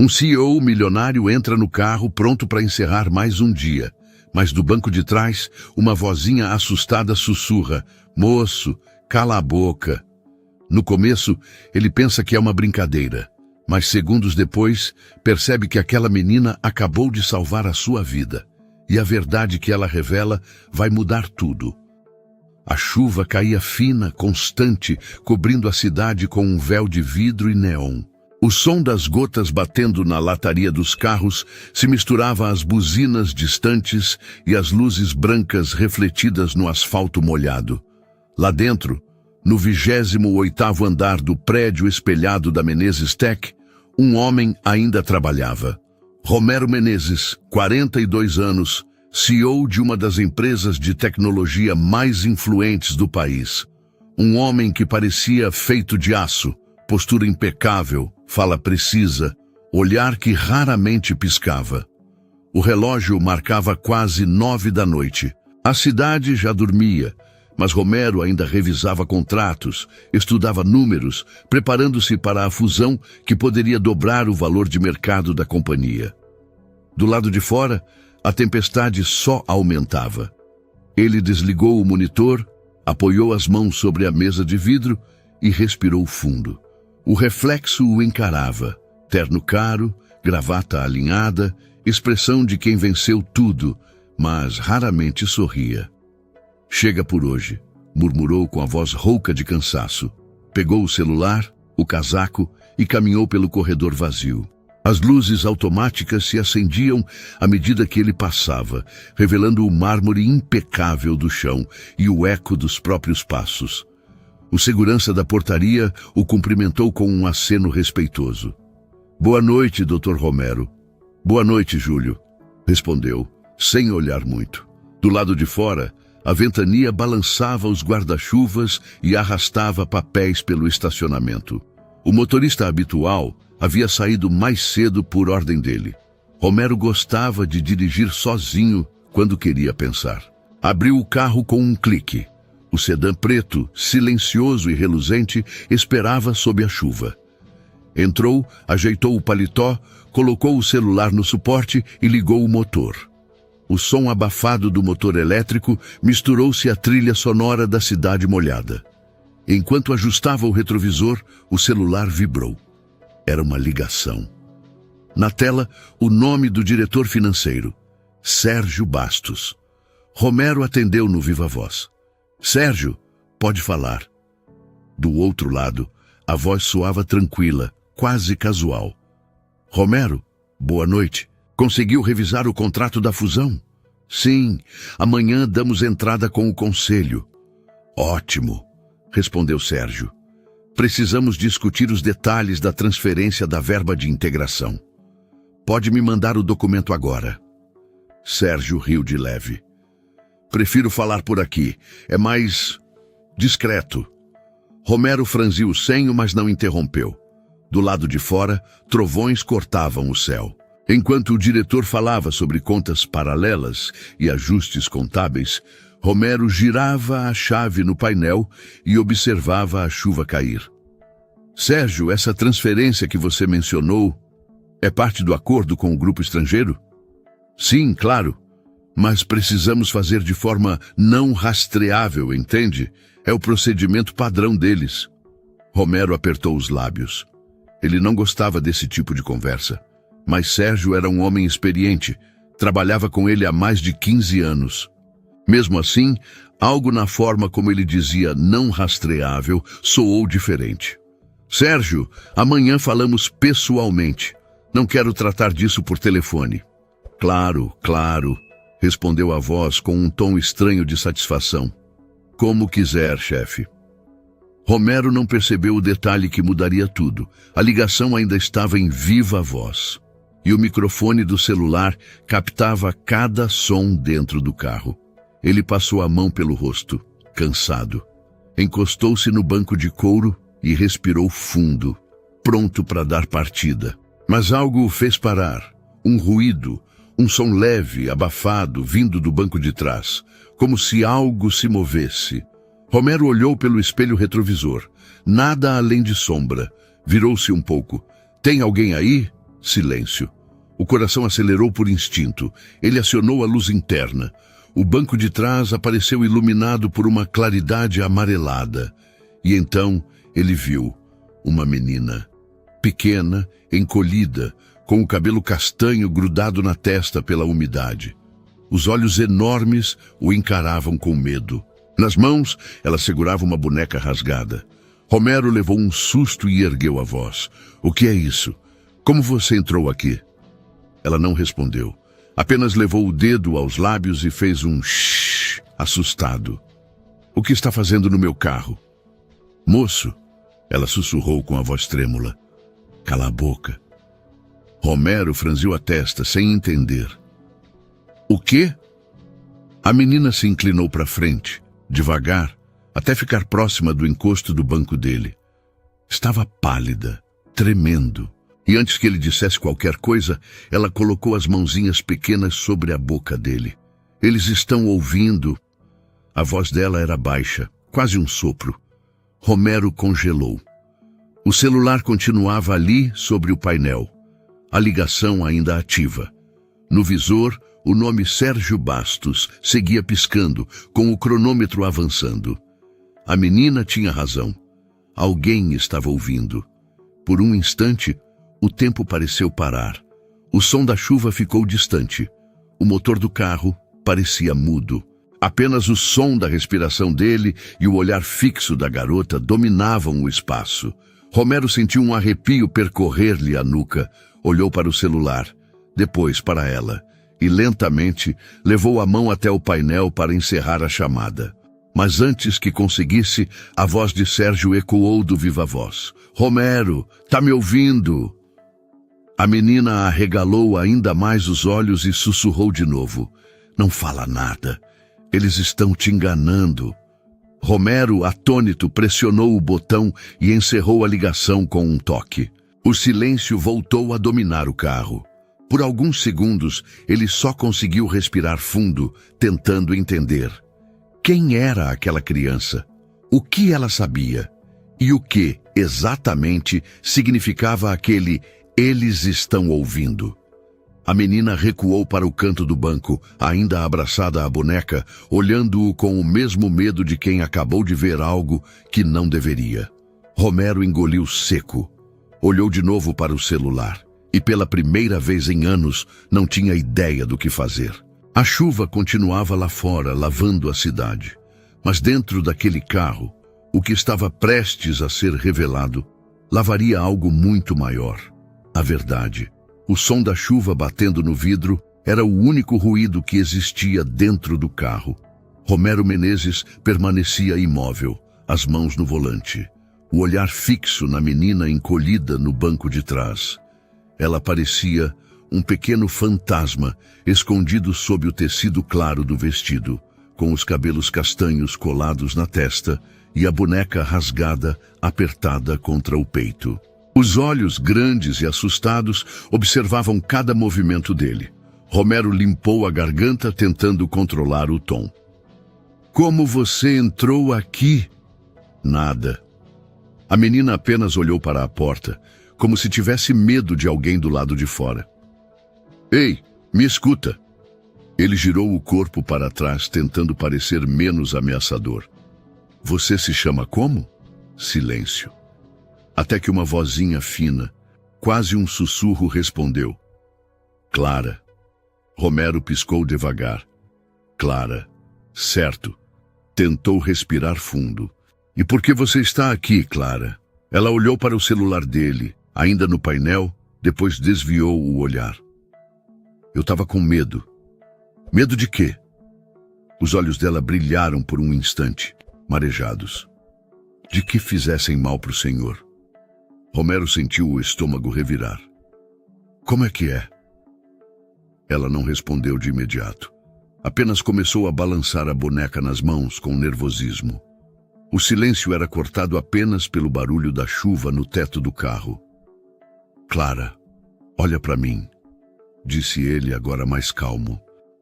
Um CEO milionário entra no carro pronto para encerrar mais um dia. Mas do banco de trás, uma vozinha assustada sussurra: "Moço, cala a boca." No começo, ele pensa que é uma brincadeira, mas segundos depois, percebe que aquela menina acabou de salvar a sua vida. E a verdade que ela revela vai mudar tudo. A chuva caía fina, constante, cobrindo a cidade com um véu de vidro e neon. O som das gotas batendo na lataria dos carros se misturava às buzinas distantes e às luzes brancas refletidas no asfalto molhado. Lá dentro, no 28º andar do prédio espelhado da Menezes Tech, um homem ainda trabalhava. Romero Menezes, 42 anos, CEO de uma das empresas de tecnologia mais influentes do país. Um homem que parecia feito de aço, postura impecável, fala precisa, olhar que raramente piscava. O relógio marcava quase 9 da noite. A cidade já dormia, mas Romero ainda revisava contratos, estudava números, preparando-se para a fusão que poderia dobrar o valor de mercado da companhia. Do lado de fora, a tempestade só aumentava. Ele desligou o monitor, apoiou as mãos sobre a mesa de vidro e respirou fundo. O reflexo o encarava, terno caro, gravata alinhada, expressão de quem venceu tudo, mas raramente sorria. "Chega por hoje", murmurou com a voz rouca de cansaço. Pegou o celular, o casaco e caminhou pelo corredor vazio. As luzes automáticas se acendiam à medida que ele passava, revelando o mármore impecável do chão e o eco dos próprios passos. O segurança da portaria o cumprimentou com um aceno respeitoso. "Boa noite, Dr. Romero." "Boa noite, Júlio", respondeu, sem olhar muito. Do lado de fora, a ventania balançava os guarda-chuvas e arrastava papéis pelo estacionamento. O motorista habitual havia saído mais cedo por ordem dele. Romero gostava de dirigir sozinho quando queria pensar. Abriu o carro com um clique. O sedã preto, silencioso e reluzente, esperava sob a chuva. Entrou, ajeitou o paletó, colocou o celular no suporte e ligou o motor. O som abafado do motor elétrico misturou-se à trilha sonora da cidade molhada. Enquanto ajustava o retrovisor, o celular vibrou. Era uma ligação. Na tela, o nome do diretor financeiro, Sérgio Bastos. Romero atendeu no viva voz. "Sérgio, pode falar." Do outro lado, a voz soava tranquila, quase casual. "Romero, boa noite. Conseguiu revisar o contrato da fusão?" "Sim, amanhã damos entrada com o conselho." "Ótimo", respondeu Sérgio. "Precisamos discutir os detalhes da transferência da verba de integração. Pode me mandar o documento agora." Sérgio riu de leve. "Prefiro falar por aqui. É mais discreto." Romero franziu o senho, mas não interrompeu. Do lado de fora, trovões cortavam o céu. Enquanto o diretor falava sobre contas paralelas e ajustes contábeis, Romero girava a chave no painel e observava a chuva cair. "Sérgio, essa transferência que você mencionou é parte do acordo com o grupo estrangeiro?" "Sim, claro. Mas precisamos fazer de forma não rastreável, entende? É o procedimento padrão deles." Romero apertou os lábios. Ele não gostava desse tipo de conversa. Mas Sérgio era um homem experiente. Trabalhava com ele há mais de 15 anos. Mesmo assim, algo na forma como ele dizia não rastreável soou diferente. "Sérgio, amanhã falamos pessoalmente. Não quero tratar disso por telefone." Claro, respondeu a voz com um tom estranho de satisfação. "Como quiser, chefe." Romero não percebeu o detalhe que mudaria tudo. A ligação ainda estava em viva voz. E o microfone do celular captava cada som dentro do carro. Ele passou a mão pelo rosto, cansado. Encostou-se no banco de couro e respirou fundo, pronto para dar partida. Mas algo o fez parar. Um ruído, um som leve, abafado, vindo do banco de trás, como se algo se movesse. Romero olhou pelo espelho retrovisor. Nada além de sombra. Virou-se um pouco. "Tem alguém aí?" Silêncio. O coração acelerou por instinto. Ele acionou a luz interna. O banco de trás apareceu iluminado por uma claridade amarelada. E então ele viu uma menina, pequena, encolhida, com o cabelo castanho grudado na testa pela umidade. Os olhos enormes o encaravam com medo. Nas mãos, ela segurava uma boneca rasgada. Romero levou um susto e ergueu a voz. "O que é isso? Como você entrou aqui?" Ela não respondeu. Apenas levou o dedo aos lábios e fez um shhh, assustado. "O que está fazendo no meu carro?" "Moço," ela sussurrou com a voz trêmula. "Cala a boca." Romero franziu a testa, sem entender. "O quê?" A menina se inclinou para frente, devagar, até ficar próxima do encosto do banco dele. Estava pálida, tremendo, e antes que ele dissesse qualquer coisa, ela colocou as mãozinhas pequenas sobre a boca dele. "Eles estão ouvindo." A voz dela era baixa, quase um sopro. Romero congelou. O celular continuava ali sobre o painel, a ligação ainda ativa. No visor, o nome Sérgio Bastos seguia piscando, com o cronômetro avançando. A menina tinha razão. Alguém estava ouvindo. Por um instante, o tempo pareceu parar. O som da chuva ficou distante. O motor do carro parecia mudo. Apenas o som da respiração dele e o olhar fixo da garota dominavam o espaço. Romero sentiu um arrepio percorrer-lhe a nuca. Olhou para o celular, depois para ela, e lentamente levou a mão até o painel para encerrar a chamada. Mas antes que conseguisse, a voz de Sérgio ecoou do viva voz. "Romero, tá me ouvindo?" A menina arregalou ainda mais os olhos e sussurrou de novo. "Não fala nada. Eles estão te enganando." Romero, atônito, pressionou o botão e encerrou a ligação com um toque. O silêncio voltou a dominar o carro. Por alguns segundos, ele só conseguiu respirar fundo, tentando entender. Quem era aquela criança? O que ela sabia? E o que, exatamente, significava aquele "eles estão ouvindo"? A menina recuou para o canto do banco, ainda abraçada à boneca, olhando-o com o mesmo medo de quem acabou de ver algo que não deveria. Romero engoliu seco. Olhou de novo para o celular e, pela primeira vez em anos, não tinha ideia do que fazer. A chuva continuava lá fora, lavando a cidade. Mas dentro daquele carro, o que estava prestes a ser revelado, lavaria algo muito maior. A verdade. O som da chuva batendo no vidro era o único ruído que existia dentro do carro. Romero Menezes permanecia imóvel, as mãos no volante, o olhar fixo na menina encolhida no banco de trás. Ela parecia um pequeno fantasma escondido sob o tecido claro do vestido, com os cabelos castanhos colados na testa e a boneca rasgada, apertada contra o peito. Os olhos, grandes e assustados, observavam cada movimento dele. Romero limpou a garganta, tentando controlar o tom. "Como você entrou aqui?" "Nada." A menina apenas olhou para a porta, como se tivesse medo de alguém do lado de fora. "Ei, me escuta." Ele girou o corpo para trás, tentando parecer menos ameaçador. "Você se chama como?" Silêncio. Até que uma vozinha fina, quase um sussurro, respondeu. "Clara." Romero piscou devagar. "Clara. Certo." Tentou respirar fundo. "E por que você está aqui, Clara?" Ela olhou para o celular dele, ainda no painel, depois desviou o olhar. "Eu estava com medo." "Medo de quê?" Os olhos dela brilharam por um instante, marejados. "De que fizessem mal para o senhor." Romero sentiu o estômago revirar. "Como é que é?" Ela não respondeu de imediato. Apenas começou a balançar a boneca nas mãos com nervosismo. O silêncio era cortado apenas pelo barulho da chuva no teto do carro. "Clara, olha para mim", disse ele agora mais calmo.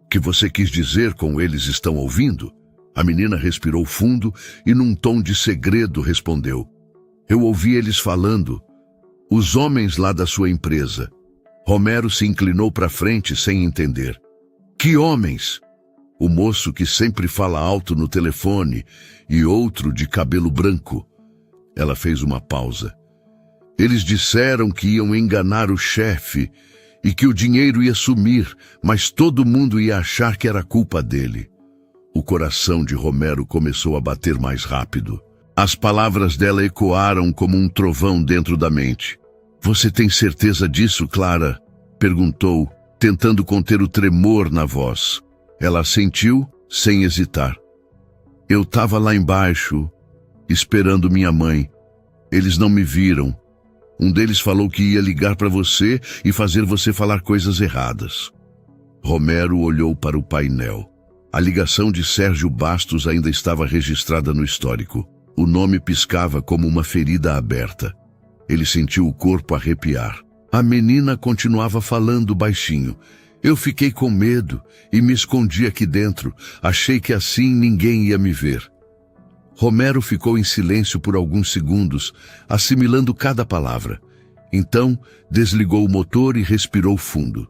"Que você quis dizer com eles estão ouvindo?" A menina respirou fundo e num tom de segredo respondeu. "Eu ouvi eles falando. Os homens lá da sua empresa. Romero se inclinou para frente sem entender. Que homens? O moço que sempre fala alto no telefone e outro de cabelo branco. Ela fez uma pausa. Eles disseram que iam enganar o chefe e que o dinheiro ia sumir, mas todo mundo ia achar que era culpa dele. O coração de Romero começou a bater mais rápido. As palavras dela ecoaram como um trovão dentro da mente. Você tem certeza disso, Clara? Perguntou, tentando conter o tremor na voz. Ela assentiu, sem hesitar. Eu estava lá embaixo, esperando minha mãe. Eles não me viram. Um deles falou que ia ligar para você e fazer você falar coisas erradas. Romero olhou para o painel. A ligação de Sérgio Bastos ainda estava registrada no histórico. O nome piscava como uma ferida aberta. Ele sentiu o corpo arrepiar. A menina continuava falando baixinho. Eu fiquei com medo e me escondi aqui dentro. Achei que assim ninguém ia me ver. Romero ficou em silêncio por alguns segundos, assimilando cada palavra. Então, desligou o motor e respirou fundo.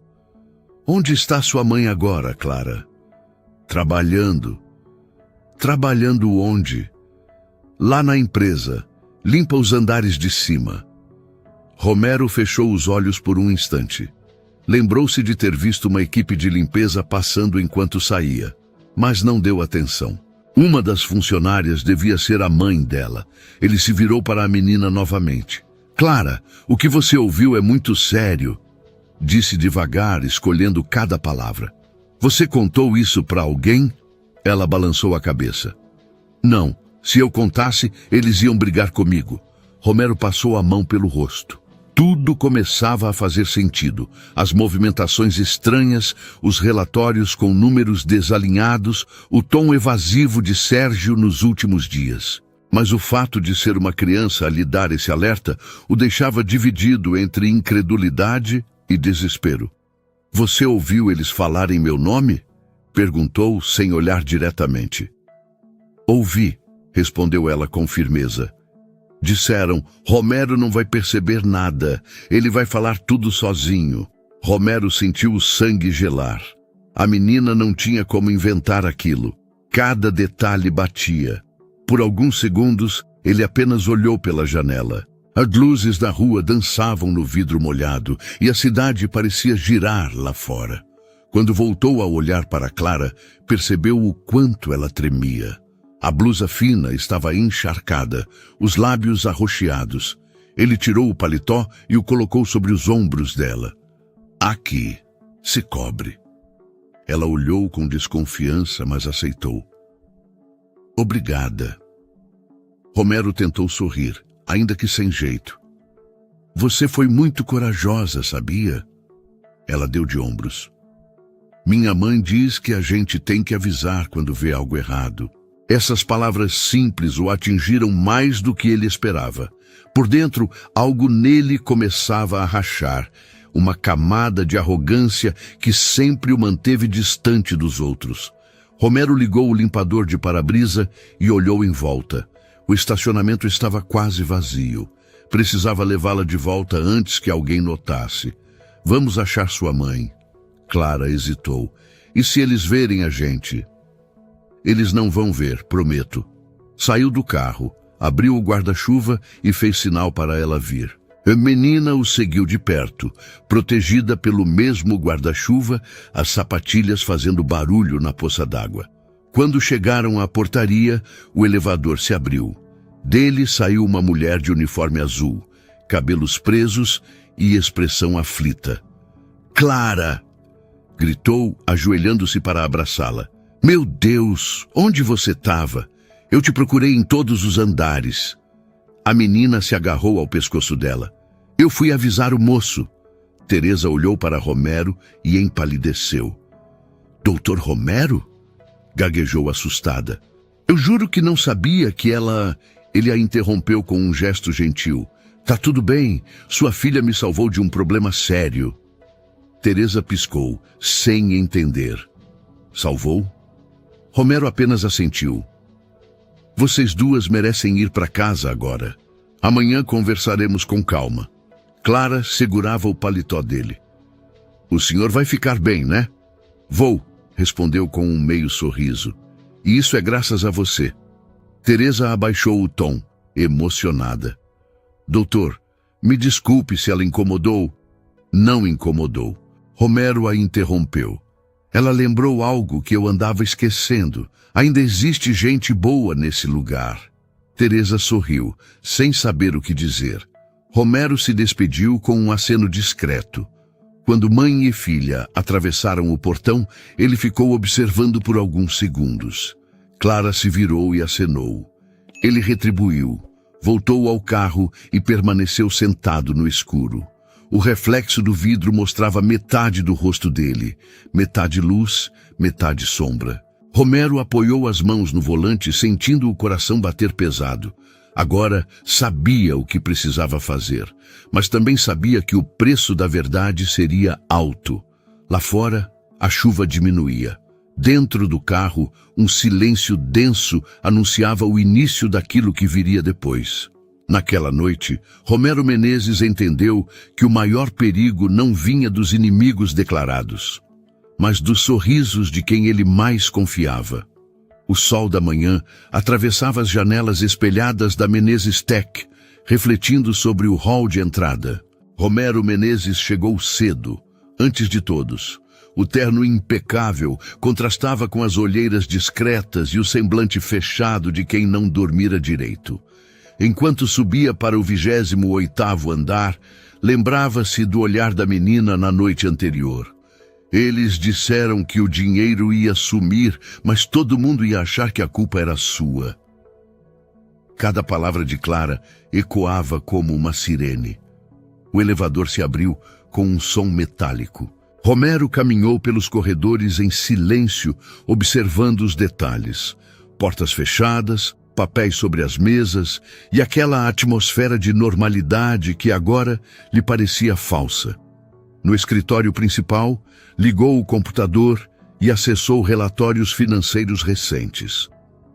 Onde está sua mãe agora, Clara? Trabalhando. Trabalhando onde? Lá na empresa. Limpa os andares de cima. Romero fechou os olhos por um instante. Lembrou-se de ter visto uma equipe de limpeza passando enquanto saía, mas não deu atenção. Uma das funcionárias devia ser a mãe dela. Ele se virou para a menina novamente. Clara, o que você ouviu é muito sério, disse devagar, escolhendo cada palavra. Você contou isso para alguém? Ela balançou a cabeça. Não, se eu contasse, eles iam brigar comigo. Romero passou a mão pelo rosto. Tudo começava a fazer sentido. As movimentações estranhas, os relatórios com números desalinhados, o tom evasivo de Sérgio nos últimos dias. Mas o fato de ser uma criança a lhe dar esse alerta o deixava dividido entre incredulidade e desespero. Você ouviu eles falarem meu nome? Perguntou sem olhar diretamente. Ouvi, respondeu ela com firmeza. Disseram, Romero não vai perceber nada, ele vai falar tudo sozinho. Romero sentiu o sangue gelar. A menina não tinha como inventar aquilo. Cada detalhe batia. Por alguns segundos, ele apenas olhou pela janela. As luzes da rua dançavam no vidro molhado e a cidade parecia girar lá fora. Quando voltou a olhar para Clara, percebeu o quanto ela tremia. A blusa fina estava encharcada, os lábios arroxeados. Ele tirou o paletó e o colocou sobre os ombros dela. Aqui, se cobre. Ela olhou com desconfiança, mas aceitou. Obrigada. Romero tentou sorrir, ainda que sem jeito. Você foi muito corajosa, sabia? Ela deu de ombros. Minha mãe diz que a gente tem que avisar quando vê algo errado. Essas palavras simples o atingiram mais do que ele esperava. Por dentro, algo nele começava a rachar, uma camada de arrogância que sempre o manteve distante dos outros. Romero ligou o limpador de para-brisa e olhou em volta. O estacionamento estava quase vazio. Precisava levá-la de volta antes que alguém notasse. Vamos achar sua mãe. Clara hesitou. E se eles verem a gente? Eles não vão ver, prometo. Saiu do carro, abriu o guarda-chuva e fez sinal para ela vir. A menina o seguiu de perto, protegida pelo mesmo guarda-chuva, as sapatilhas fazendo barulho na poça d'água. Quando chegaram à portaria, o elevador se abriu. Dele saiu uma mulher de uniforme azul, cabelos presos e expressão aflita. Clara! Gritou, ajoelhando-se para abraçá-la. Meu Deus, onde você estava? Eu te procurei em todos os andares. A menina se agarrou ao pescoço dela. Eu fui avisar o moço. Teresa olhou para Romero e empalideceu. Doutor Romero? Gaguejou assustada. Eu juro que não sabia que ela... Ele a interrompeu com um gesto gentil. Tá tudo bem, sua filha me salvou de um problema sério. Teresa piscou, sem entender. Salvou? Romero apenas assentiu. Vocês duas merecem ir para casa agora. Amanhã conversaremos com calma. Clara segurava o paletó dele. O senhor vai ficar bem, né? Vou, respondeu com um meio sorriso. E isso é graças a você. Teresa abaixou o tom, emocionada. Doutor, me desculpe se ela incomodou. Não incomodou. Romero a interrompeu. Ela lembrou algo que eu andava esquecendo. Ainda existe gente boa nesse lugar. Teresa sorriu, sem saber o que dizer. Romero se despediu com um aceno discreto. Quando mãe e filha atravessaram o portão, ele ficou observando por alguns segundos. Clara se virou e acenou. Ele retribuiu, voltou ao carro e permaneceu sentado no escuro. O reflexo do vidro mostrava metade do rosto dele, metade luz, metade sombra. Romero apoiou as mãos no volante, sentindo o coração bater pesado. Agora sabia o que precisava fazer, mas também sabia que o preço da verdade seria alto. Lá fora, a chuva diminuía. Dentro do carro, um silêncio denso anunciava o início daquilo que viria depois. Naquela noite, Romero Menezes entendeu que o maior perigo não vinha dos inimigos declarados, mas dos sorrisos de quem ele mais confiava. O sol da manhã atravessava as janelas espelhadas da Menezes Tech, refletindo sobre o hall de entrada. Romero Menezes chegou cedo, antes de todos. O terno impecável contrastava com as olheiras discretas e o semblante fechado de quem não dormira direito. Enquanto subia para o 28º andar, lembrava-se do olhar da menina na noite anterior. Eles disseram que o dinheiro ia sumir, mas todo mundo ia achar que a culpa era sua. Cada palavra de Clara ecoava como uma sirene. O elevador se abriu com um som metálico. Romero caminhou pelos corredores em silêncio, observando os detalhes. Portas fechadas, papéis sobre as mesas e aquela atmosfera de normalidade que agora lhe parecia falsa. No escritório principal, ligou o computador e acessou relatórios financeiros recentes.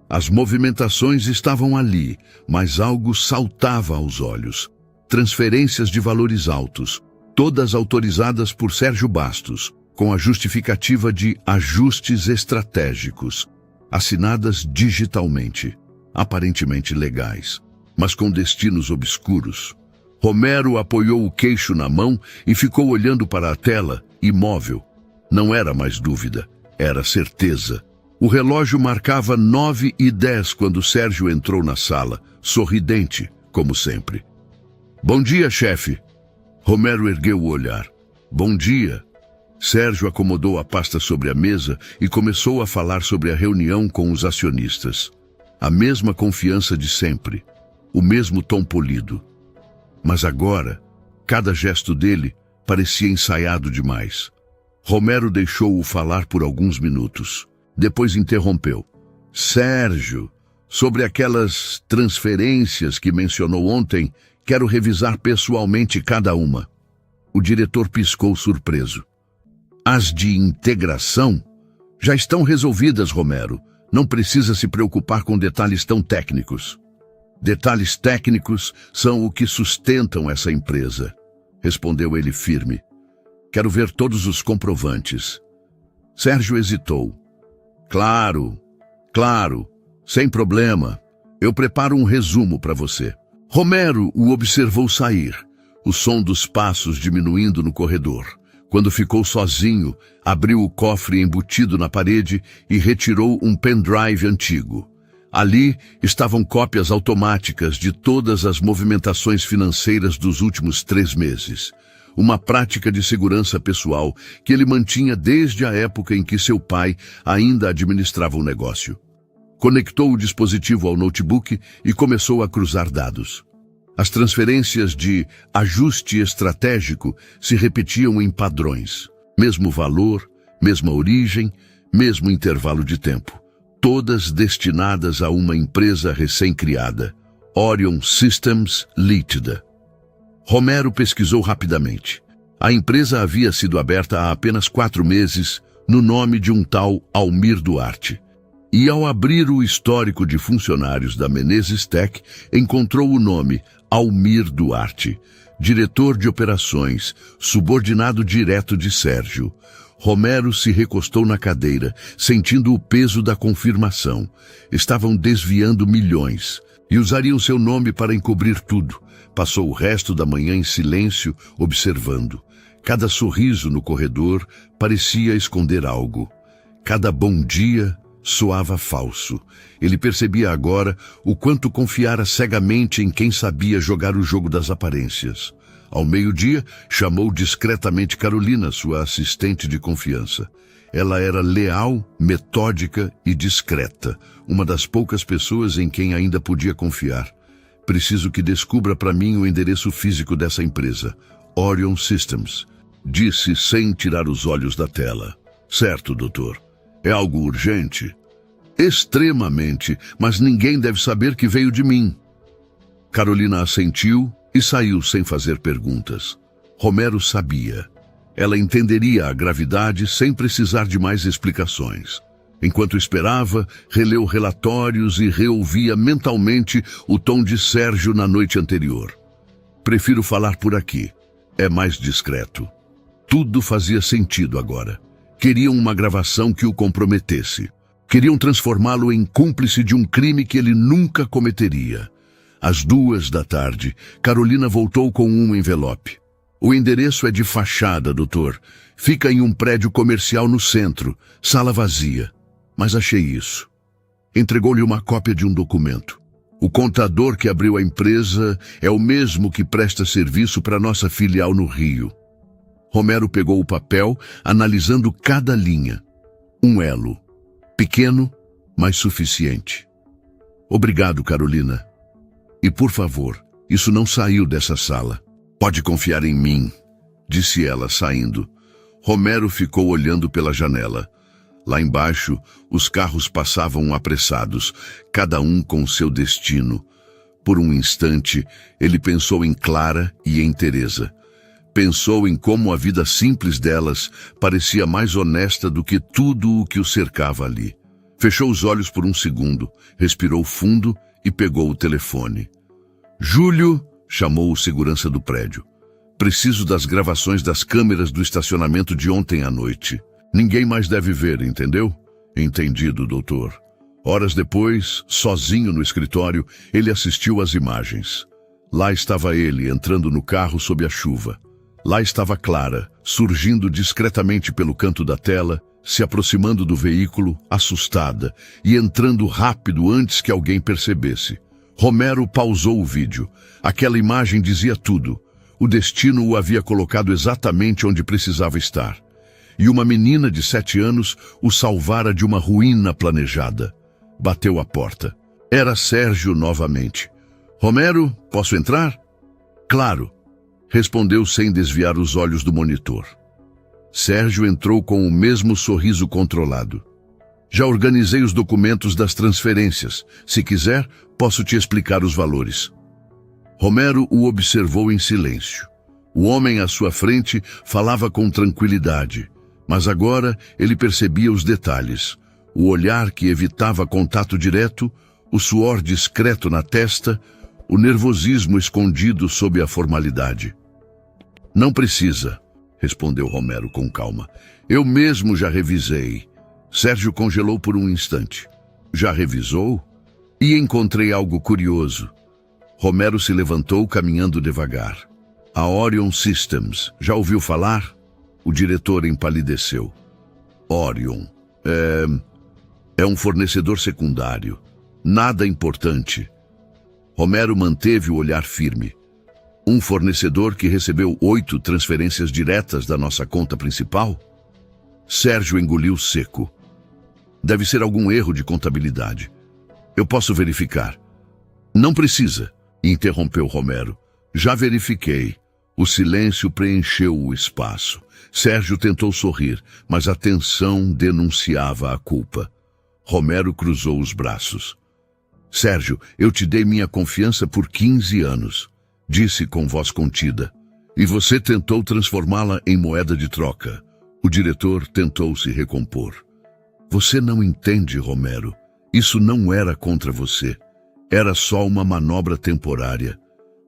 As movimentações estavam ali, mas algo saltava aos olhos. Transferências de valores altos, todas autorizadas por Sérgio Bastos, com a justificativa de ajustes estratégicos, assinadas digitalmente, aparentemente legais, mas com destinos obscuros. Romero apoiou o queixo na mão e ficou olhando para a tela, imóvel. Não era mais dúvida, era certeza. O relógio marcava 9h10 quando Sérgio entrou na sala, sorridente, como sempre. Bom dia, chefe. Romero ergueu o olhar. Bom dia. Sérgio acomodou a pasta sobre a mesa e começou a falar sobre a reunião com os acionistas. A mesma confiança de sempre, o mesmo tom polido. Mas agora, cada gesto dele parecia ensaiado demais. Romero deixou-o falar por alguns minutos. Depois interrompeu. Sérgio, sobre aquelas transferências que mencionou ontem, quero revisar pessoalmente cada uma. O diretor piscou surpreso. As de integração já estão resolvidas, Romero. Não precisa se preocupar com detalhes tão técnicos. Detalhes técnicos são o que sustentam essa empresa, respondeu ele firme. Quero ver todos os comprovantes. Sérgio hesitou. Claro, sem problema. Eu preparo um resumo para você. Romero o observou sair, o som dos passos diminuindo no corredor. Quando ficou sozinho, abriu o cofre embutido na parede e retirou um pendrive antigo. Ali estavam cópias automáticas de todas as movimentações financeiras dos últimos 3 meses. Uma prática de segurança pessoal que ele mantinha desde a época em que seu pai ainda administrava o negócio. Conectou o dispositivo ao notebook e começou a cruzar dados. As transferências de ajuste estratégico se repetiam em padrões. Mesmo valor, mesma origem, mesmo intervalo de tempo. Todas destinadas a uma empresa recém-criada, Orion Systems Ltda. Romero pesquisou rapidamente. A empresa havia sido aberta há apenas 4 meses, no nome de um tal Almir Duarte. E ao abrir o histórico de funcionários da Menezes Tech, encontrou o nome Almir Duarte, diretor de operações, subordinado direto de Sérgio. Romero se recostou na cadeira, sentindo o peso da confirmação. Estavam desviando milhões e usariam seu nome para encobrir tudo. Passou o resto da manhã em silêncio, observando. Cada sorriso no corredor parecia esconder algo. Cada bom dia soava falso. Ele percebia agora o quanto confiara cegamente em quem sabia jogar o jogo das aparências. Ao meio-dia, chamou discretamente Carolina, sua assistente de confiança. Ela era leal, metódica e discreta, uma das poucas pessoas em quem ainda podia confiar. Preciso que descubra para mim o endereço físico dessa empresa, Orion Systems, disse sem tirar os olhos da tela. Certo, doutor. É algo urgente? Extremamente, mas ninguém deve saber que veio de mim. Carolina assentiu e saiu sem fazer perguntas. Romero sabia. Ela entenderia a gravidade sem precisar de mais explicações. Enquanto esperava, releu relatórios e reouvia mentalmente o tom de Sérgio na noite anterior. Prefiro falar por aqui. É mais discreto. Tudo fazia sentido agora. Queriam uma gravação que o comprometesse. Queriam transformá-lo em cúmplice de um crime que ele nunca cometeria. Às 2 da tarde, Carolina voltou com um envelope. O endereço é de fachada, doutor. Fica em um prédio comercial no centro, sala vazia. Mas achei isso. Entregou-lhe uma cópia de um documento. O contador que abriu a empresa é o mesmo que presta serviço para nossa filial no Rio. Romero pegou o papel, analisando cada linha. Um elo. Pequeno, mas suficiente. Obrigado, Carolina. E por favor, isso não saiu dessa sala. Pode confiar em mim, disse ela, saindo. Romero ficou olhando pela janela. Lá embaixo, os carros passavam apressados, cada um com seu destino. Por um instante, ele pensou em Clara e em Teresa. Pensou em como a vida simples delas parecia mais honesta do que tudo o que o cercava ali. Fechou os olhos por um segundo, respirou fundo e pegou o telefone. Júlio, chamou o segurança do prédio. Preciso das gravações das câmeras do estacionamento de ontem à noite. Ninguém mais deve ver, entendeu? Entendido, doutor. Horas depois, sozinho no escritório, ele assistiu às imagens. Lá estava ele, entrando no carro sob a chuva. Lá estava Clara, surgindo discretamente pelo canto da tela, se aproximando do veículo, assustada, e entrando rápido antes que alguém percebesse. Romero pausou o vídeo. Aquela imagem dizia tudo. O destino o havia colocado exatamente onde precisava estar. E uma menina de 7 anos o salvara de uma ruína planejada. Bateu à porta. Era Sérgio novamente. Romero, posso entrar? Claro, respondeu sem desviar os olhos do monitor. Sérgio entrou com o mesmo sorriso controlado. Já organizei os documentos das transferências. Se quiser, posso te explicar os valores. Romero o observou em silêncio. O homem à sua frente falava com tranquilidade, mas agora ele percebia os detalhes. O olhar que evitava contato direto, o suor discreto na testa, o nervosismo escondido sob a formalidade. Não precisa, respondeu Romero com calma. Eu mesmo já revisei. Sérgio congelou por um instante. Já revisou? E encontrei algo curioso. Romero se levantou, caminhando devagar. A Orion Systems, já ouviu falar? O diretor empalideceu. Orion. É um fornecedor secundário. Nada importante. Romero manteve o olhar firme. Um fornecedor que recebeu 8 transferências diretas da nossa conta principal? Sérgio engoliu seco. Deve ser algum erro de contabilidade. Eu posso verificar. Não precisa, interrompeu Romero. Já verifiquei. O silêncio preencheu o espaço. Sérgio tentou sorrir, mas a tensão denunciava a culpa. Romero cruzou os braços. Sérgio, eu te dei minha confiança por 15 anos, disse com voz contida. E você tentou transformá-la em moeda de troca. O diretor tentou se recompor. Você não entende, Romero. Isso não era contra você. Era só uma manobra temporária.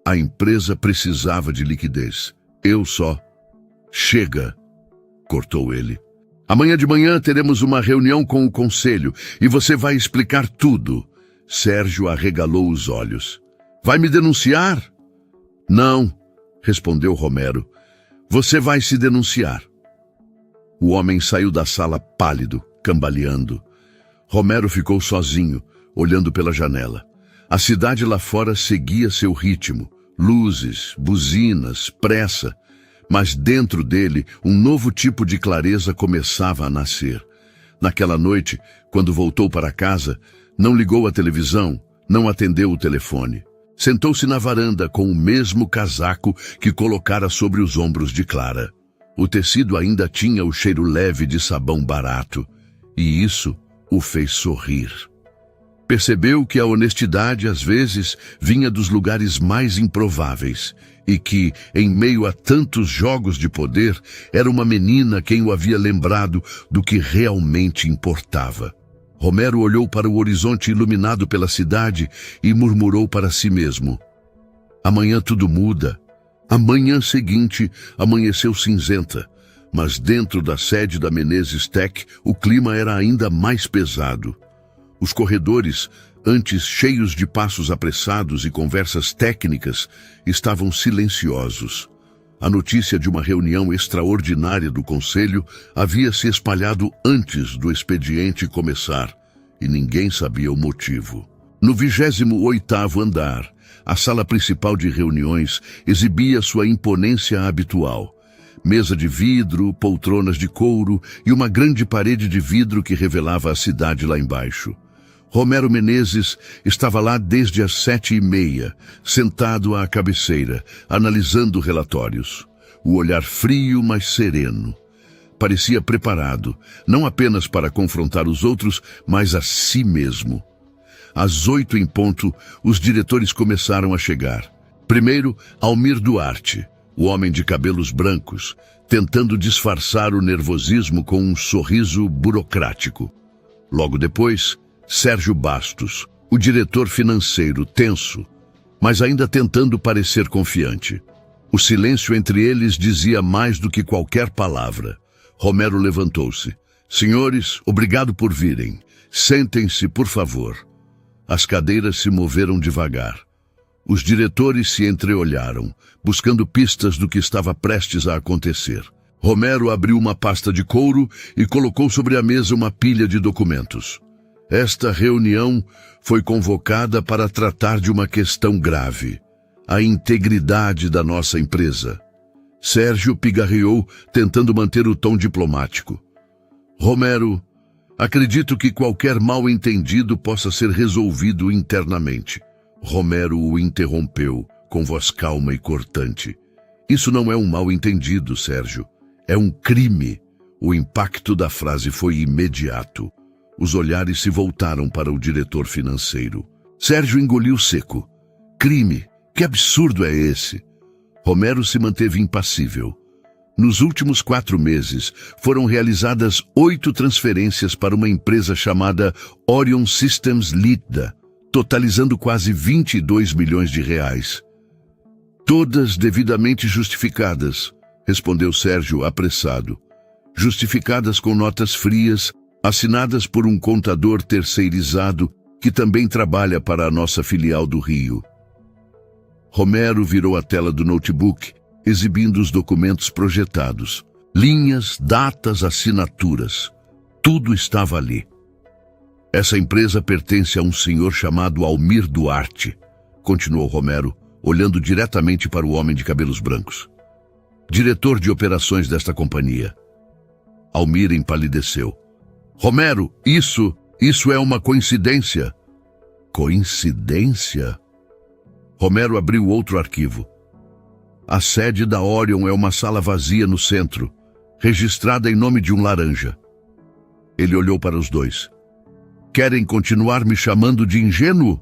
A empresa precisava de liquidez. Eu só... Chega, cortou ele. Amanhã de manhã teremos uma reunião com o conselho e você vai explicar tudo. Sérgio arregalou os olhos. Vai me denunciar? Não, respondeu Romero. Você vai se denunciar. O homem saiu da sala pálido, cambaleando. Romero ficou sozinho, olhando pela janela. A cidade lá fora seguia seu ritmo. Luzes, buzinas, pressa. Mas dentro dele, um novo tipo de clareza começava a nascer. Naquela noite, quando voltou para casa, não ligou a televisão, não atendeu o telefone. Sentou-se na varanda com o mesmo casaco que colocara sobre os ombros de Clara. O tecido ainda tinha o cheiro leve de sabão barato, e isso o fez sorrir. Percebeu que a honestidade, às vezes, vinha dos lugares mais improváveis e que, em meio a tantos jogos de poder, era uma menina quem o havia lembrado do que realmente importava. Romero olhou para o horizonte iluminado pela cidade e murmurou para si mesmo. Amanhã tudo muda. A manhã seguinte amanheceu cinzenta, mas dentro da sede da Menezes Tech o clima era ainda mais pesado. Os corredores, antes cheios de passos apressados e conversas técnicas, estavam silenciosos. A notícia de uma reunião extraordinária do conselho havia se espalhado antes do expediente começar, e ninguém sabia o motivo. No 28º andar, a sala principal de reuniões exibia sua imponência habitual. Mesa de vidro, poltronas de couro e uma grande parede de vidro que revelava a cidade lá embaixo. Romero Menezes estava lá desde as 7h30, sentado à cabeceira, analisando relatórios. O olhar frio, mas sereno. Parecia preparado, não apenas para confrontar os outros, mas a si mesmo. Às 8 em ponto, os diretores começaram a chegar. Primeiro, Almir Duarte, o homem de cabelos brancos, tentando disfarçar o nervosismo com um sorriso burocrático. Logo depois, Sérgio Bastos, o diretor financeiro, tenso, mas ainda tentando parecer confiante. O silêncio entre eles dizia mais do que qualquer palavra. Romero levantou-se. Senhores, obrigado por virem. Sentem-se, por favor. As cadeiras se moveram devagar. Os diretores se entreolharam, buscando pistas do que estava prestes a acontecer. Romero abriu uma pasta de couro e colocou sobre a mesa uma pilha de documentos. Esta reunião foi convocada para tratar de uma questão grave, a integridade da nossa empresa. Sérgio pigarreou, tentando manter o tom diplomático. Romero, acredito que qualquer mal-entendido possa ser resolvido internamente. Romero o interrompeu, com voz calma e cortante. Isso não é um mal-entendido, Sérgio. É um crime. O impacto da frase foi imediato. Os olhares se voltaram para o diretor financeiro. Sérgio engoliu seco. Crime? Que absurdo é esse? Romero se manteve impassível. Nos últimos 4 meses, foram realizadas 8 transferências para uma empresa chamada Orion Systems Ltda, totalizando quase 22 milhões de reais. Todas devidamente justificadas, respondeu Sérgio apressado. Justificadas com notas frias, assinadas por um contador terceirizado que também trabalha para a nossa filial do Rio. Romero virou a tela do notebook, exibindo os documentos projetados. Linhas, datas, assinaturas. Tudo estava ali. Essa empresa pertence a um senhor chamado Almir Duarte, continuou Romero, olhando diretamente para o homem de cabelos brancos. Diretor de operações desta companhia. Almir empalideceu. Romero, isso é uma coincidência. Coincidência? Romero abriu outro arquivo. A sede da Orion é uma sala vazia no centro, registrada em nome de um laranja. Ele olhou para os dois. Querem continuar me chamando de ingênuo?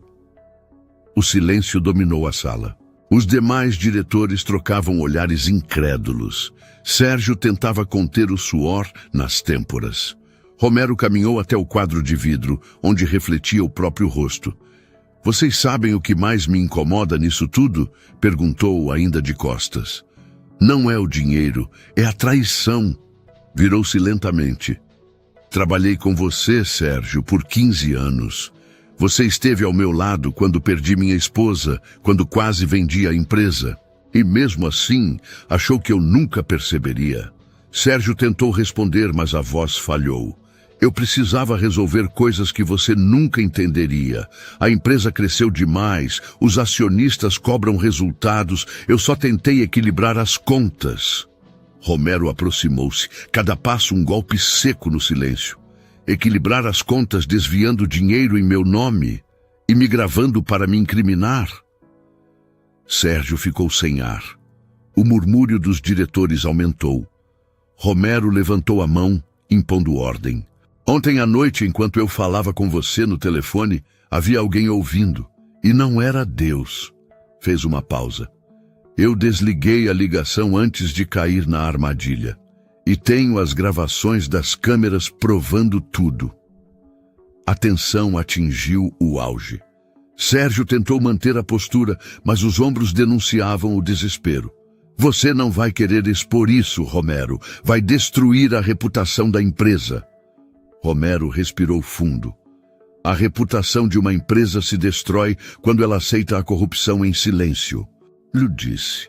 O silêncio dominou a sala. Os demais diretores trocavam olhares incrédulos. Sérgio tentava conter o suor nas têmporas. Romero caminhou até o quadro de vidro, onde refletia o próprio rosto. Vocês sabem o que mais me incomoda nisso tudo? Perguntou ainda de costas. Não é o dinheiro, é a traição. Virou-se lentamente. Trabalhei com você, Sérgio, por 15 anos. Você esteve ao meu lado quando perdi minha esposa, quando quase vendi a empresa. E mesmo assim, achou que eu nunca perceberia. Sérgio tentou responder, mas a voz falhou. Eu precisava resolver coisas que você nunca entenderia. A empresa cresceu demais, os acionistas cobram resultados, eu só tentei equilibrar as contas. Romero aproximou-se, cada passo um golpe seco no silêncio. Equilibrar as contas desviando dinheiro em meu nome e me gravando para me incriminar. Sérgio ficou sem ar. O murmúrio dos diretores aumentou. Romero levantou a mão, impondo ordem. Ontem à noite, enquanto eu falava com você no telefone, havia alguém ouvindo. E não era Deus. Fez uma pausa. Eu desliguei a ligação antes de cair na armadilha. E tenho as gravações das câmeras provando tudo. A tensão atingiu o auge. Sérgio tentou manter a postura, mas os ombros denunciavam o desespero. Você não vai querer expor isso, Romero. Vai destruir a reputação da empresa. Romero respirou fundo. A reputação de uma empresa se destrói quando ela aceita a corrupção em silêncio. Lhe disse.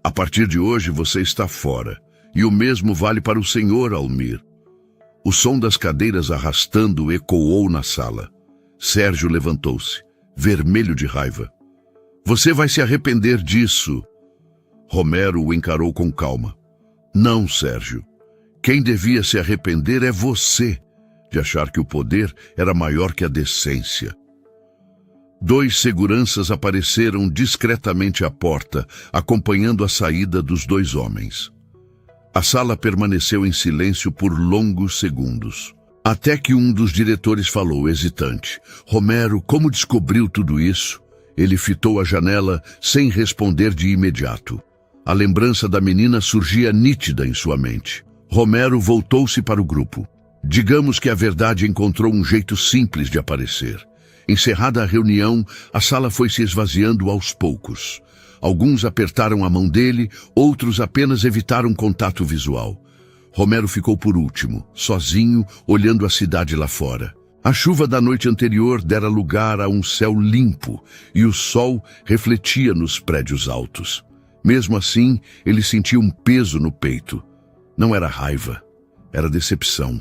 A partir de hoje você está fora. E o mesmo vale para o senhor Almir. O som das cadeiras arrastando ecoou na sala. Sérgio levantou-se, vermelho de raiva. Você vai se arrepender disso. Romero o encarou com calma. Não, Sérgio. Quem devia se arrepender é você, de achar que o poder era maior que a decência. 2 seguranças apareceram discretamente à porta, acompanhando a saída dos 2 homens. A sala permaneceu em silêncio por longos segundos. Até que um dos diretores falou, hesitante. Romero, como descobriu tudo isso? Ele fitou a janela sem responder de imediato. A lembrança da menina surgia nítida em sua mente. Romero voltou-se para o grupo. Digamos que a verdade encontrou um jeito simples de aparecer. Encerrada a reunião, a sala foi se esvaziando aos poucos. Alguns apertaram a mão dele, outros apenas evitaram contato visual. Romero ficou por último, sozinho, olhando a cidade lá fora. A chuva da noite anterior dera lugar a um céu limpo e o sol refletia nos prédios altos. Mesmo assim, ele sentia um peso no peito. Não era raiva, era decepção.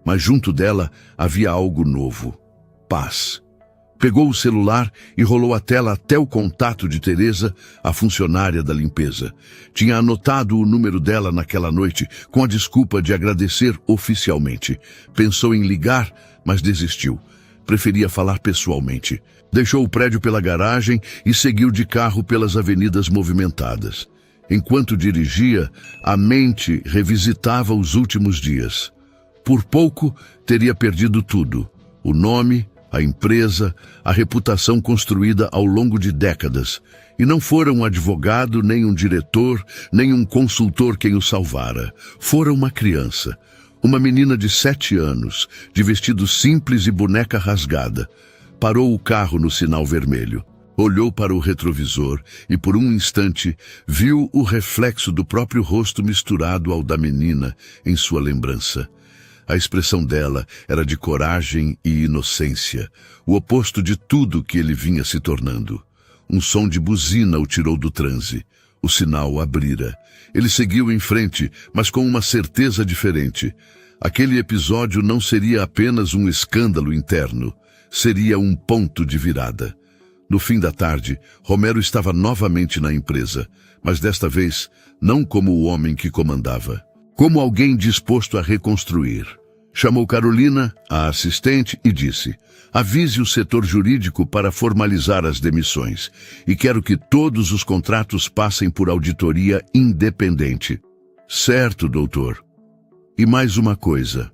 Mas junto dela havia algo novo. Paz. Pegou o celular e rolou a tela até o contato de Teresa, a funcionária da limpeza. Tinha anotado o número dela naquela noite, com a desculpa de agradecer oficialmente. Pensou em ligar, mas desistiu. Preferia falar pessoalmente. Deixou o prédio pela garagem e seguiu de carro pelas avenidas movimentadas. Enquanto dirigia, a mente revisitava os últimos dias. Por pouco, teria perdido tudo. O nome, a empresa, a reputação construída ao longo de décadas. E não fora um advogado, nem um diretor, nem um consultor quem o salvara. Fora uma criança. Uma menina de 7 anos, de vestido simples e boneca rasgada. Parou o carro no sinal vermelho. Olhou para o retrovisor e, por um instante, viu o reflexo do próprio rosto misturado ao da menina em sua lembrança. A expressão dela era de coragem e inocência, o oposto de tudo que ele vinha se tornando. Um som de buzina o tirou do transe. O sinal abrira. Ele seguiu em frente, mas com uma certeza diferente. Aquele episódio não seria apenas um escândalo interno, seria um ponto de virada. No fim da tarde, Romero estava novamente na empresa, mas desta vez não como o homem que comandava. Como alguém disposto a reconstruir. Chamou Carolina, a assistente, e disse: avise o setor jurídico para formalizar as demissões. E quero que todos os contratos passem por auditoria independente. Certo, doutor. E mais uma coisa.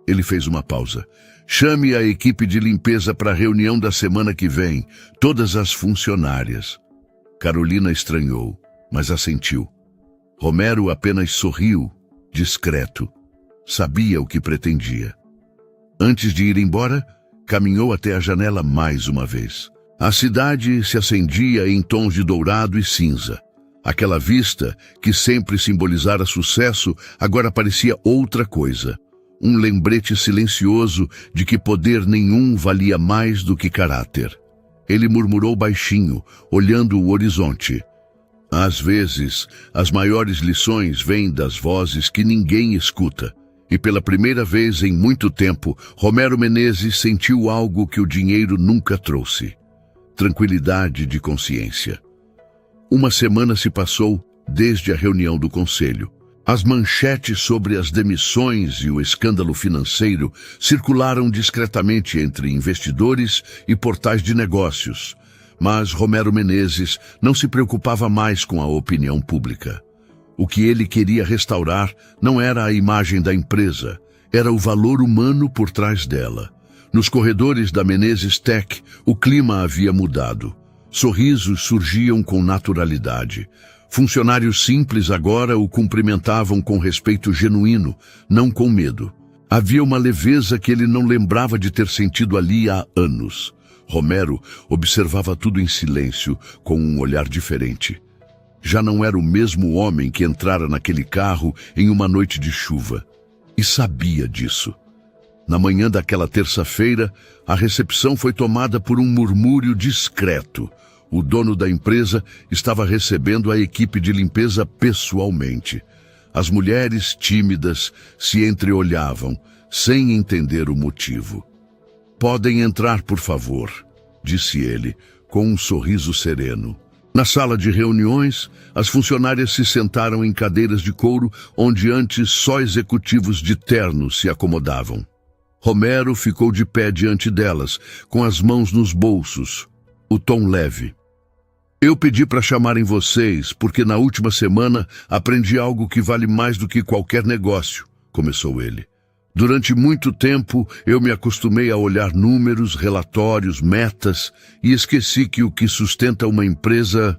Ele fez uma pausa. Chame a equipe de limpeza para a reunião da semana que vem. Todas as funcionárias. Carolina estranhou, mas assentiu. Romero apenas sorriu. Discreto. Sabia o que pretendia. Antes de ir embora, caminhou até a janela mais uma vez. A cidade se acendia em tons de dourado e cinza. Aquela vista, que sempre simbolizara sucesso, agora parecia outra coisa. Um lembrete silencioso de que poder nenhum valia mais do que caráter. Ele murmurou baixinho, olhando o horizonte. Às vezes, as maiores lições vêm das vozes que ninguém escuta. E pela primeira vez em muito tempo, Romero Menezes sentiu algo que o dinheiro nunca trouxe. Tranquilidade de consciência. Uma semana se passou desde a reunião do conselho. As manchetes sobre as demissões e o escândalo financeiro circularam discretamente entre investidores e portais de negócios. Mas Romero Menezes não se preocupava mais com a opinião pública. O que ele queria restaurar não era a imagem da empresa, era o valor humano por trás dela. Nos corredores da Menezes Tech, o clima havia mudado. Sorrisos surgiam com naturalidade. Funcionários simples agora o cumprimentavam com respeito genuíno, não com medo. Havia uma leveza que ele não lembrava de ter sentido ali há anos. Romero observava tudo em silêncio, com um olhar diferente. Já não era o mesmo homem que entrara naquele carro em uma noite de chuva. E sabia disso. Na manhã daquela terça-feira, a recepção foi tomada por um murmúrio discreto. O dono da empresa estava recebendo a equipe de limpeza pessoalmente. As mulheres tímidas se entreolhavam, sem entender o motivo. "Podem entrar, por favor", disse ele, com um sorriso sereno. Na sala de reuniões, as funcionárias se sentaram em cadeiras de couro, onde antes só executivos de terno se acomodavam. Romero ficou de pé diante delas, com as mãos nos bolsos, o tom leve. "Eu pedi para chamarem vocês, porque na última semana aprendi algo que vale mais do que qualquer negócio", começou ele. "Durante muito tempo eu me acostumei a olhar números, relatórios, metas e esqueci que o que sustenta uma empresa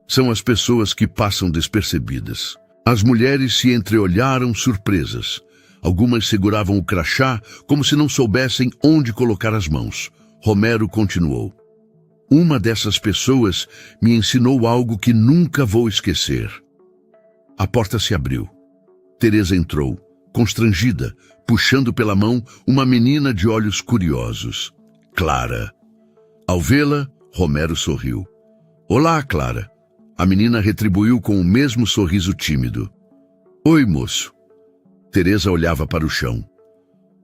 são as pessoas que passam despercebidas." As mulheres se entreolharam surpresas. Algumas seguravam o crachá como se não soubessem onde colocar as mãos. Romero continuou. "Uma dessas pessoas me ensinou algo que nunca vou esquecer." A porta se abriu. Teresa entrou, constrangida, puxando pela mão uma menina de olhos curiosos. Clara. Ao vê-la, Romero sorriu. "Olá, Clara." A menina retribuiu com o mesmo sorriso tímido. "Oi, moço." Teresa olhava para o chão.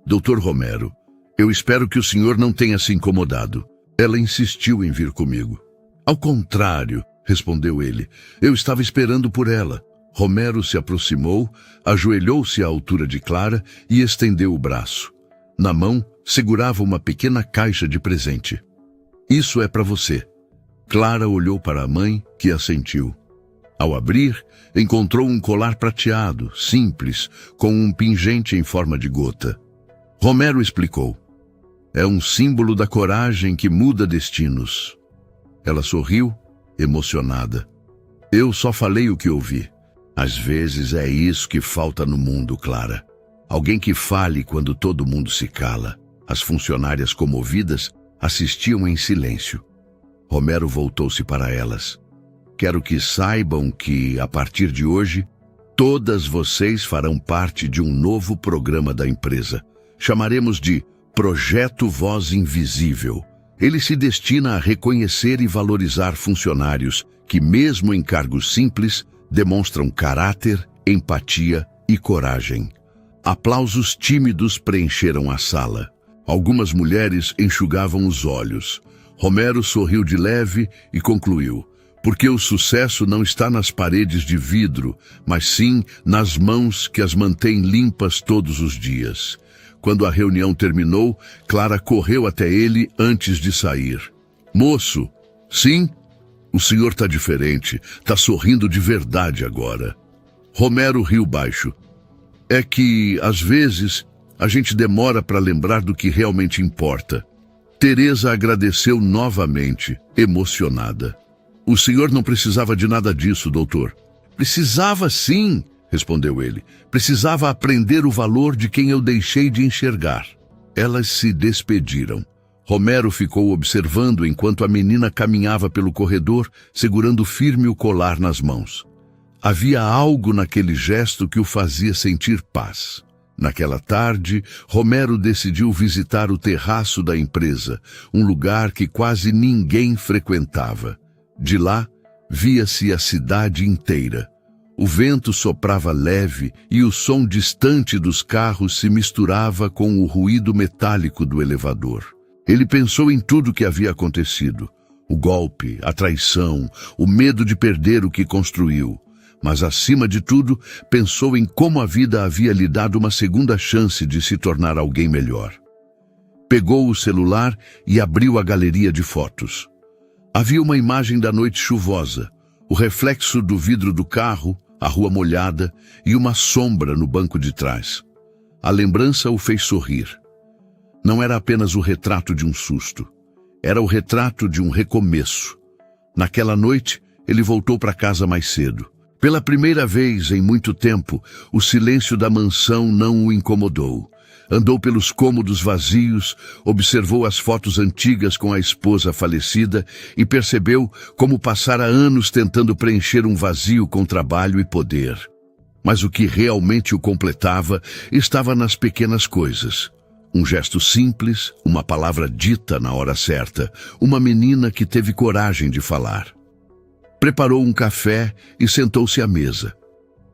"Doutor Romero, eu espero que o senhor não tenha se incomodado." Ela insistiu em vir comigo. "Ao contrário", respondeu ele. "Eu estava esperando por ela." Romero se aproximou, ajoelhou-se à altura de Clara e estendeu o braço. Na mão, segurava uma pequena caixa de presente. "Isso é para você." Clara olhou para a mãe, que assentiu. Ao abrir, encontrou um colar prateado, simples, com um pingente em forma de gota. Romero explicou. "É um símbolo da coragem que muda destinos." Ela sorriu, emocionada. "Eu só falei o que ouvi." Às vezes é isso que falta no mundo, Clara. Alguém que fale quando todo mundo se cala. As funcionárias comovidas assistiam em silêncio. Romero voltou-se para elas. "Quero que saibam que, a partir de hoje, todas vocês farão parte de um novo programa da empresa. Chamaremos de Projeto Voz Invisível. Ele se destina a reconhecer e valorizar funcionários que, mesmo em cargos simples, demonstram caráter, empatia e coragem." Aplausos tímidos preencheram a sala. Algumas mulheres enxugavam os olhos. Romero sorriu de leve e concluiu. "Porque o sucesso não está nas paredes de vidro, mas sim nas mãos que as mantêm limpas todos os dias." Quando a reunião terminou, Clara correu até ele antes de sair. "Moço, sim? O senhor está diferente, está sorrindo de verdade agora." Romero riu baixo. "É que, às vezes, a gente demora para lembrar do que realmente importa." Teresa agradeceu novamente, emocionada. "O senhor não precisava de nada disso, doutor." "Precisava sim", respondeu ele. "Precisava aprender o valor de quem eu deixei de enxergar." Elas se despediram. Romero ficou observando enquanto a menina caminhava pelo corredor, segurando firme o colar nas mãos. Havia algo naquele gesto que o fazia sentir paz. Naquela tarde, Romero decidiu visitar o terraço da empresa, um lugar que quase ninguém frequentava. De lá, via-se a cidade inteira. O vento soprava leve e o som distante dos carros se misturava com o ruído metálico do elevador. Ele pensou em tudo o que havia acontecido. O golpe, a traição, o medo de perder o que construiu. Mas, acima de tudo, pensou em como a vida havia lhe dado uma segunda chance de se tornar alguém melhor. Pegou o celular e abriu a galeria de fotos. Havia uma imagem da noite chuvosa, o reflexo do vidro do carro, a rua molhada e uma sombra no banco de trás. A lembrança o fez sorrir. Não era apenas o retrato de um susto. Era o retrato de um recomeço. Naquela noite, ele voltou para casa mais cedo. Pela primeira vez em muito tempo, o silêncio da mansão não o incomodou. Andou pelos cômodos vazios, observou as fotos antigas com a esposa falecida e percebeu como passara anos tentando preencher um vazio com trabalho e poder. Mas o que realmente o completava estava nas pequenas coisas. Um gesto simples, uma palavra dita na hora certa, uma menina que teve coragem de falar. Preparou um café e sentou-se à mesa.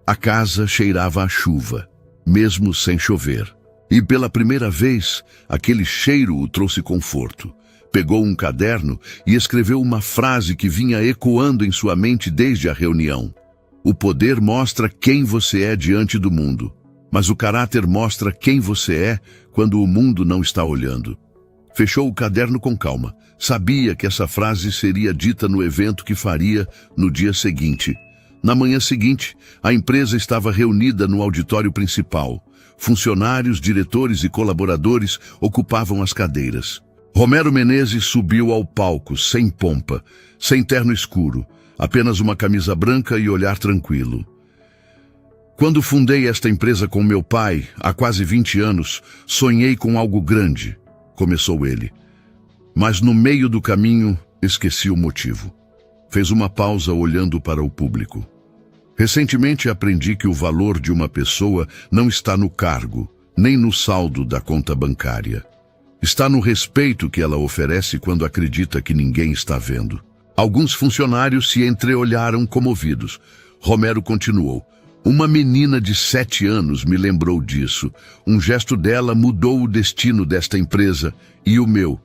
A casa cheirava a chuva, mesmo sem chover. E pela primeira vez, aquele cheiro o trouxe conforto. Pegou um caderno e escreveu uma frase que vinha ecoando em sua mente desde a reunião. O poder mostra quem você é diante do mundo, mas o caráter mostra quem você é quando o mundo não está olhando. Fechou o caderno com calma. Sabia que essa frase seria dita no evento que faria no dia seguinte. Na manhã seguinte, a empresa estava reunida no auditório principal. Funcionários, diretores e colaboradores ocupavam as cadeiras. Romero Menezes subiu ao palco, sem pompa, sem terno escuro, apenas uma camisa branca e olhar tranquilo. Quando fundei esta empresa com meu pai, há quase 20 anos, sonhei com algo grande, começou ele. Mas no meio do caminho, esqueci o motivo. Fez uma pausa olhando para o público. Recentemente aprendi que o valor de uma pessoa não está no cargo, nem no saldo da conta bancária. Está no respeito que ela oferece quando acredita que ninguém está vendo. Alguns funcionários se entreolharam comovidos. Romero continuou. Uma menina de 7 anos me lembrou disso. Um gesto dela mudou o destino desta empresa e o meu.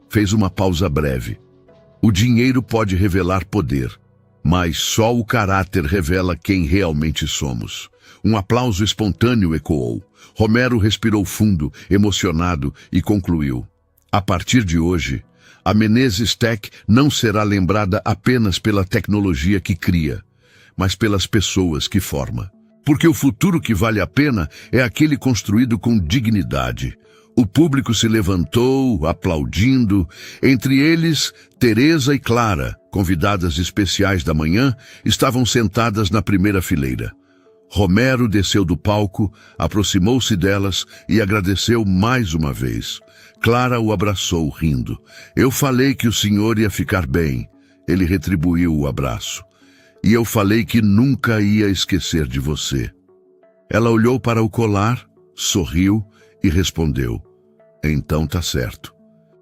Fez uma pausa breve. O dinheiro pode revelar poder, mas só o caráter revela quem realmente somos. Um aplauso espontâneo ecoou. Romero respirou fundo, emocionado, e concluiu. A partir de hoje, a Menezes Tech não será lembrada apenas pela tecnologia que cria, mas pelas pessoas que forma. Porque o futuro que vale a pena é aquele construído com dignidade. O público se levantou, aplaudindo. Entre eles, Teresa e Clara, convidadas especiais da manhã, estavam sentadas na primeira fileira. Romero desceu do palco, aproximou-se delas e agradeceu mais uma vez. Clara o abraçou, rindo. Eu falei que o senhor ia ficar bem. Ele retribuiu o abraço. E eu falei que nunca ia esquecer de você. Ela olhou para o colar, sorriu e respondeu. Então tá certo.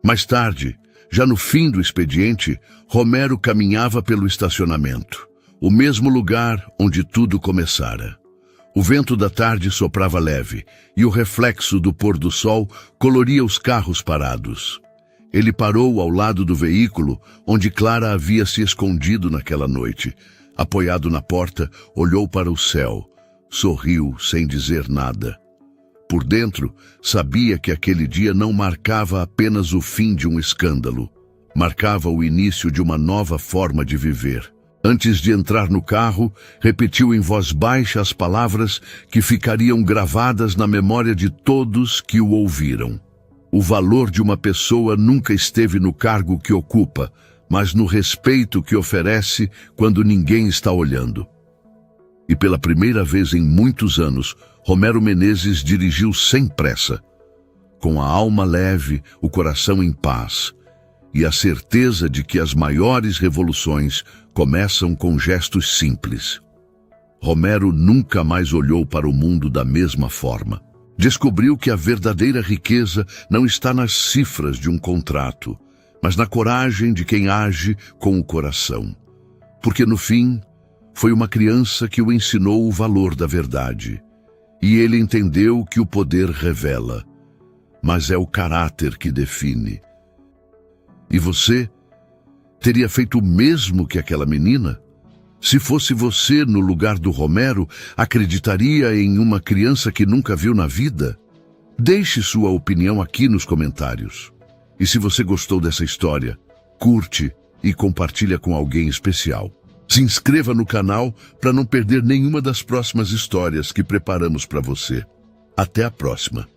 Mais tarde, já no fim do expediente, Romero caminhava pelo estacionamento. O mesmo lugar onde tudo começara. O vento da tarde soprava leve e o reflexo do pôr do sol coloria os carros parados. Ele parou ao lado do veículo onde Clara havia se escondido naquela noite. Apoiado na porta, olhou para o céu. Sorriu sem dizer nada. Por dentro, sabia que aquele dia não marcava apenas o fim de um escândalo. Marcava o início de uma nova forma de viver. Antes de entrar no carro, repetiu em voz baixa as palavras que ficariam gravadas na memória de todos que o ouviram. O valor de uma pessoa nunca esteve no cargo que ocupa, mas no respeito que oferece quando ninguém está olhando. E pela primeira vez em muitos anos, Romero Menezes dirigiu sem pressa. com a alma leve, o coração em paz, e a certeza de que as maiores revoluções começam com gestos simples. Romero nunca mais olhou para o mundo da mesma forma. Descobriu que a verdadeira riqueza não está nas cifras de um contrato, mas na coragem de quem age com o coração. Porque no fim, foi uma criança que o ensinou o valor da verdade. E ele entendeu que o poder revela, mas é o caráter que define. E você teria feito o mesmo que aquela menina? Se fosse você no lugar do Romero, acreditaria em uma criança que nunca viu na vida? Deixe sua opinião aqui nos comentários. E se você gostou dessa história, curte e compartilha com alguém especial. Se inscreva no canal para não perder nenhuma das próximas histórias que preparamos para você. Até a próxima!